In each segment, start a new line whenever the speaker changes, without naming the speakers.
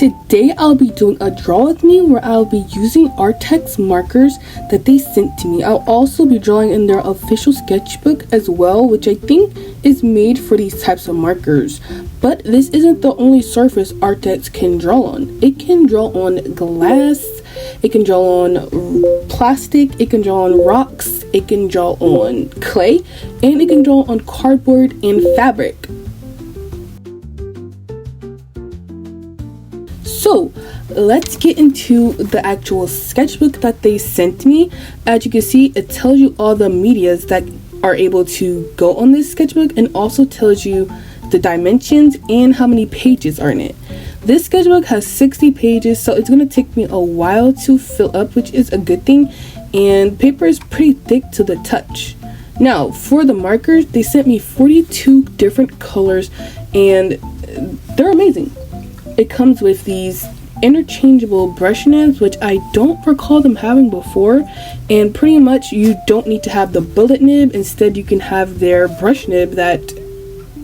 Today I'll be doing a draw with me where I'll be using ARRTX markers that they sent to me. I'll also be drawing in their official sketchbook as well, which I think is made for these types of markers. But this isn't the only surface ARRTX can draw on. It can draw on glass, it can draw on plastic, it can draw on rocks, it can draw on clay, and it can draw on cardboard and fabric. So let's get into the actual sketchbook that they sent me. As you can see, it tells you all the medias that are able to go on this sketchbook and also tells you the dimensions and how many pages are in it. This sketchbook has 60 pages, so it's going to take me a while to fill up, which is a good thing, and paper is pretty thick to the touch. Now for the markers, they sent me 42 different colors and they're amazing. It comes with these interchangeable brush nibs, which I don't recall them having before, and pretty much you don't need to have the bullet nib. Instead you can have their brush nib that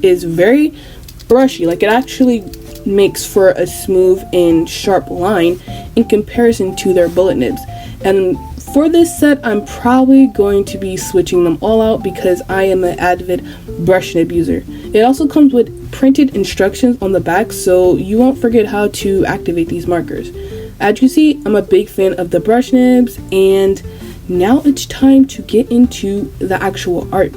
is very brushy, like it actually makes for a smooth and sharp line in comparison to their bullet nibs. And for this set, I'm probably going to be switching them all out because I am an avid brush nib user. It also comes with printed instructions on the back, so you won't forget how to activate these markers. As you see, I'm a big fan of the brush nibs, and now it's time to get into the actual art.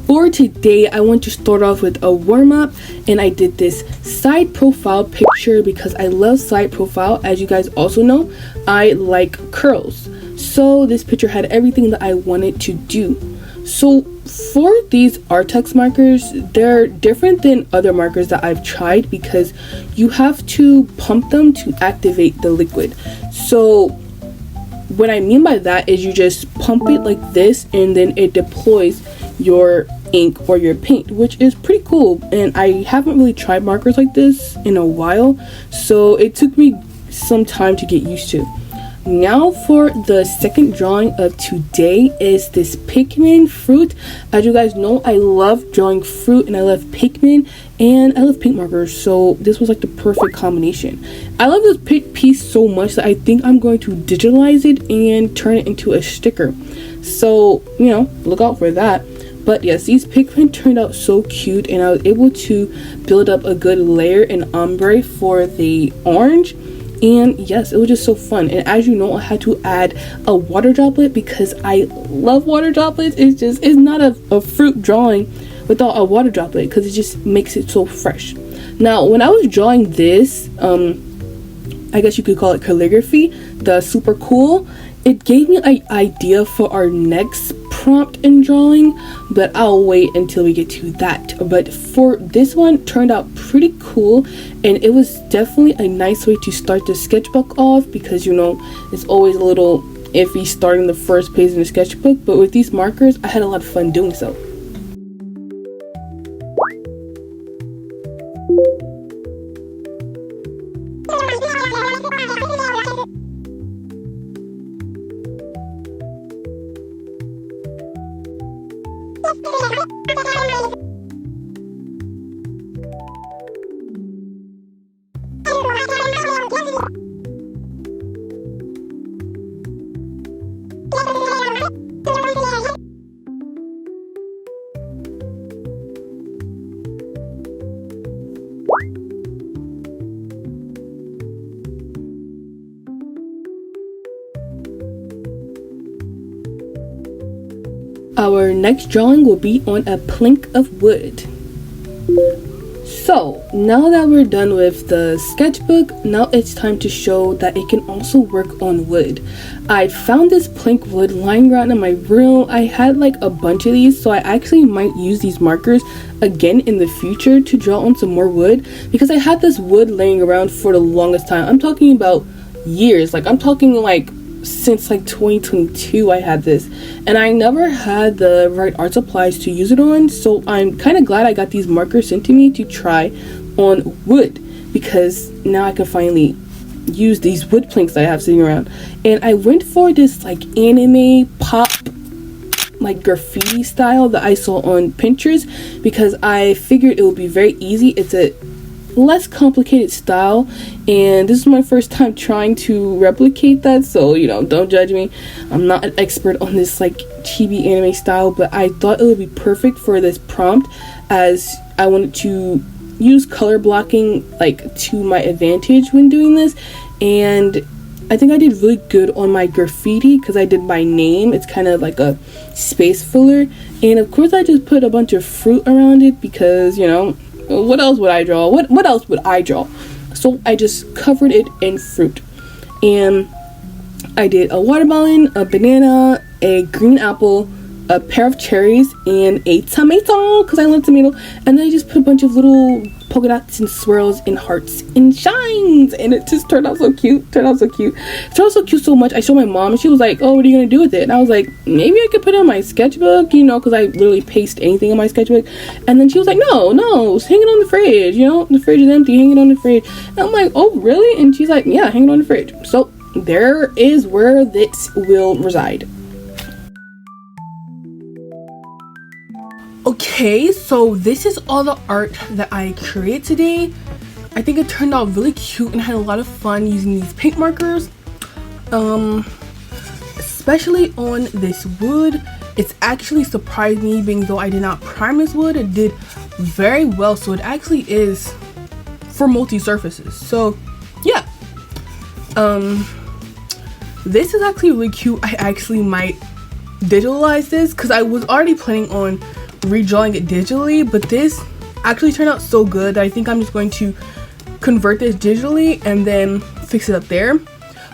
For today, I want to start off with a warm-up, and I did this side profile picture because I love side profile. As you guys also know, I like curls. So this picture had everything that I wanted to do. So for these ARRTX markers, they're different than other markers that I've tried because you have to pump them to activate the liquid. So what I mean by that is you just pump it like this and then it deploys your ink or your paint, which is pretty cool. And I haven't really tried markers like this in a while, so it took me some time to get used to. Now for the second drawing of today is this Pikmin fruit. As you guys know, I love drawing fruit and I love Pikmin and I love paint markers, so this was like the perfect combination. I love this piece so much that I think I'm going to digitalize it and turn it into a sticker. So, you know, look out for that. But yes, these Pikmin turned out so cute and I was able to build up a good layer and ombre for the orange. And yes, it was just so fun. And as you know, I had to add a water droplet because I love water droplets. It's not a fruit drawing without a water droplet because it just makes it so fresh. Now, when I was drawing this, I guess you could call it calligraphy, the super cool, it gave me an idea for our next prompt in drawing, but I'll wait until we get to that. But for this one, turned out pretty cool, and it was definitely a nice way to start the sketchbook off because, you know, it's always a little iffy starting the first page in the sketchbook, but with these markers I had a lot of fun doing so. Our next drawing will be on a plank of wood. So now that we're done with the sketchbook, now it's time to show that it can also work on wood. I found this plank wood lying around in my room. I had like a bunch of these, so I actually might use these markers again in the future to draw on some more wood because I had this wood laying around for the longest time. I'm talking about years, like I'm talking like since like 2022 I had this, and I never had the right art supplies to use it on, so I'm kind of glad I got these markers sent to me to try on wood because now I can finally use these wood planks that I have sitting around. And I went for this like anime pop like graffiti style that I saw on Pinterest because I figured it would be very easy. It's a less complicated style, and this is my first time trying to replicate that, so you know, don't judge me. I'm not an expert on this like chibi anime style, but I thought it would be perfect for this prompt, as I wanted to use color blocking like to my advantage when doing this. And I think I did really good on my graffiti because I did my name. It's kind of like a space filler, and of course I just put a bunch of fruit around it because, you know, what else would I draw? What else would I draw? So I just covered it in fruit, and I did a watermelon, a banana, a green apple, a pair of cherries, and a tomato because I love tomato. And then I just put a bunch of little polka dots and swirls and hearts and shines, and it just turned out so cute. So much. I showed my mom and she was like, oh, what are you gonna do with it? And I was like, maybe I could put it on my sketchbook, you know, because I literally paste anything in my sketchbook. And then she was like, no, hang it on the fridge, you know, the fridge is empty, hang it on the fridge. And I'm like, oh really? And she's like, yeah, hang it on the fridge. So there is where this will reside. Okay, so this is all the art that I created today. I think it turned out really cute and I had a lot of fun using these paint markers, especially on this wood. It's actually surprised me, being though I did not prime this wood, it did very well. So it actually is for multi-surfaces. So yeah, this is actually really cute. I actually might digitalize this because I was already planning on redrawing it digitally, but this actually turned out so good that I think I'm just going to convert this digitally and then fix it up there.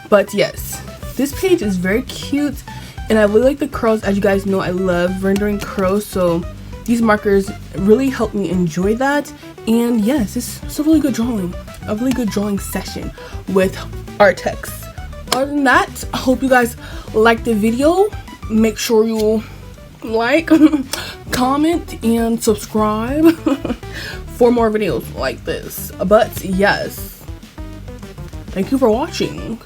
But yes, this page is very cute and I really like the curls. As you guys know, I love rendering curls, so these markers really help me enjoy that. And yes, it's a really good drawing session with ARRTX. Other than that, I hope you guys liked the video. Make sure you like, comment, and subscribe for more videos like this. But yes, thank you for watching.